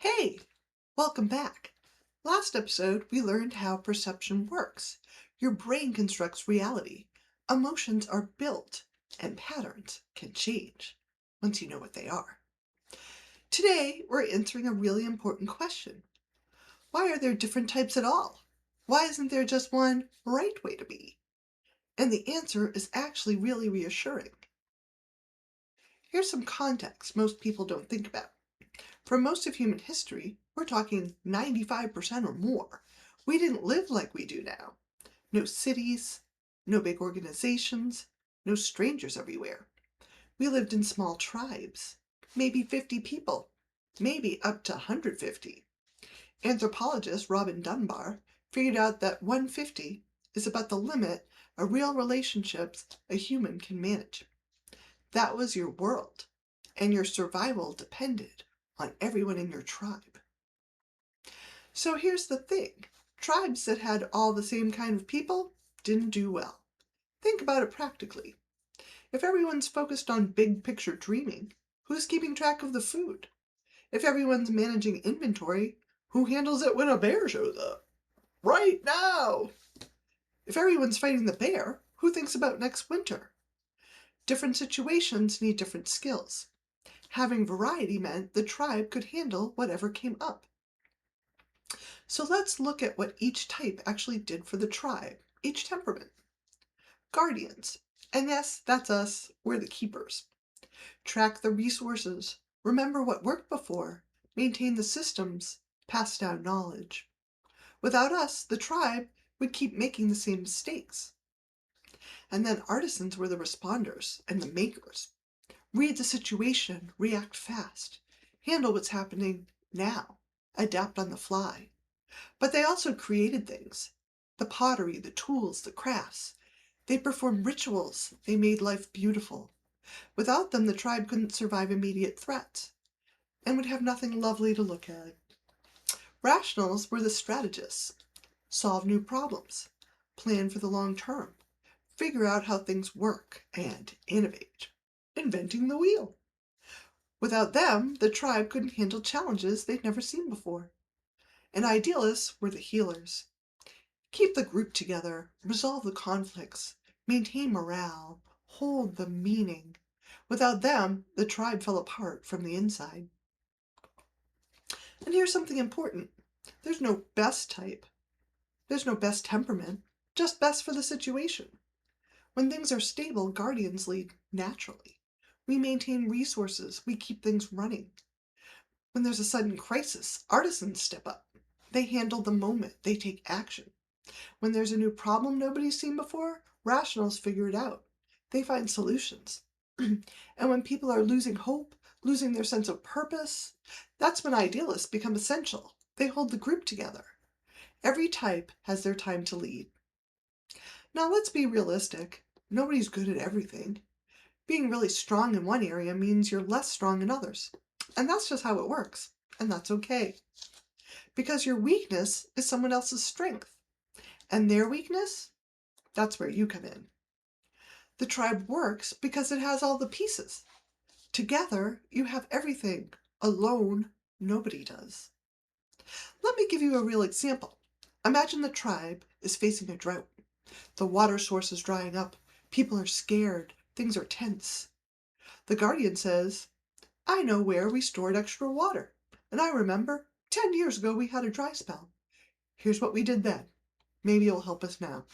Hey, welcome back. Last episode, we learned how perception works. Your brain constructs reality. Emotions are built, and patterns can change once you know what they are. Today, we're answering a really important question. Why are there different types at all? Why isn't there just one right way to be? And the answer is actually really reassuring. Here's some context most people don't think about. For most of human history, we're talking 95% or more, we didn't live like we do now. No cities, no big organizations, no strangers everywhere. We lived in small tribes, maybe 50 people, maybe up to 150. Anthropologist Robin Dunbar figured out that 150 is about the limit of real relationships a human can manage. That was your world, and your survival depended on everyone in your tribe. So here's the thing. Tribes that had all the same kind of people didn't do well. Think about it practically. If everyone's focused on big picture dreaming, who's keeping track of the food? If everyone's managing inventory, who handles it when a bear shows up? Right now! If everyone's fighting the bear, who thinks about next winter? Different situations need different skills. Having variety meant the tribe could handle whatever came up. So let's look at what each type actually did for the tribe, each temperament. Guardians. And yes, that's us, we're the keepers. Track the resources, remember what worked before, maintain the systems, pass down knowledge. Without us, the tribe would keep making the same mistakes. And then artisans were the responders and the makers. Read the situation, react fast, handle what's happening now, adapt on the fly. But they also created things. The pottery, the tools, the crafts. They performed rituals. They made life beautiful. Without them, the tribe couldn't survive immediate threats and would have nothing lovely to look at. Rationals were the strategists. Solve new problems. Plan for the long term. Figure out how things work and innovate. Inventing the wheel. Without them, the tribe couldn't handle challenges they'd never seen before. And idealists were the healers. Keep the group together, resolve the conflicts, maintain morale, hold the meaning. Without them, the tribe fell apart from the inside. And here's something important. There's no best type. There's no best temperament, just best for the situation. When things are stable, guardians lead naturally. We maintain resources, we keep things running. When there's a sudden crisis, artisans step up. They handle the moment, they take action. When there's a new problem nobody's seen before, rationals figure it out. They find solutions. And when people are losing hope, losing their sense of purpose, that's when idealists become essential. They hold the group together. Every type has their time to lead. Now let's be realistic. Nobody's good at everything. Being really strong in one area means you're less strong in others. And that's just how it works. And that's okay. Because your weakness is someone else's strength. And their weakness, that's where you come in. The tribe works because it has all the pieces. Together, you have everything. Alone, nobody does. Let me give you a real example. Imagine the tribe is facing a drought. The water source is drying up. People are scared. Things are tense. The guardian says, I know where we stored extra water. And I remember 10 years ago we had a dry spell. Here's what we did then. Maybe it'll help us now.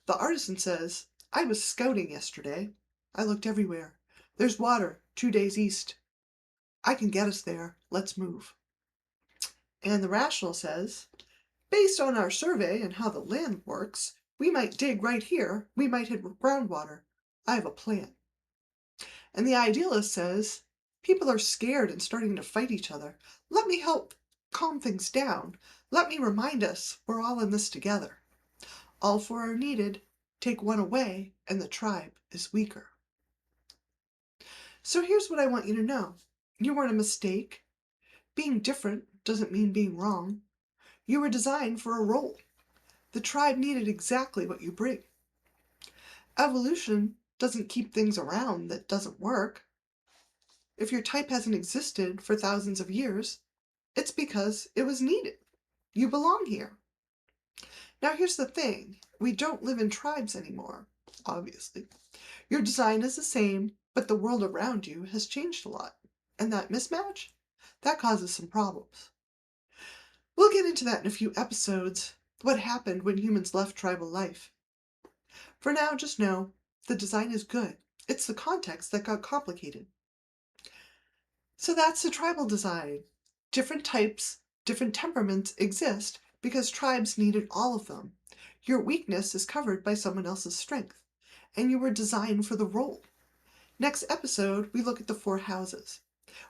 The artisan says, I was scouting yesterday. I looked everywhere. There's water 2 days east. I can get us there. Let's move. And the rational says, based on our survey and how the land works, we might dig right here. We might hit groundwater. I have a plan. And the idealist says, people are scared and starting to fight each other. Let me help calm things down. Let me remind us we're all in this together. All four are needed. Take one away and the tribe is weaker. So here's what I want you to know. You weren't a mistake. Being different doesn't mean being wrong. You were designed for a role. The tribe needed exactly what you bring. Evolution doesn't keep things around that doesn't work. If your type hasn't existed for thousands of years, It's because it was needed. You belong here. Now here's the thing. We don't live in tribes anymore, obviously. Your design is the same, but the world around you has changed a lot. And that mismatch? That causes some problems. We'll get into that in a few episodes, what happened when humans left tribal life. For now, just know the design is good. It's the context that got complicated. So that's the tribal design. Different types, different temperaments exist because tribes needed all of them. Your weakness is covered by someone else's strength, and you were designed for the role. Next episode, we look at the 4 houses,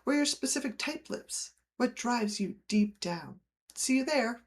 where your specific type lives, what drives you deep down. See you there.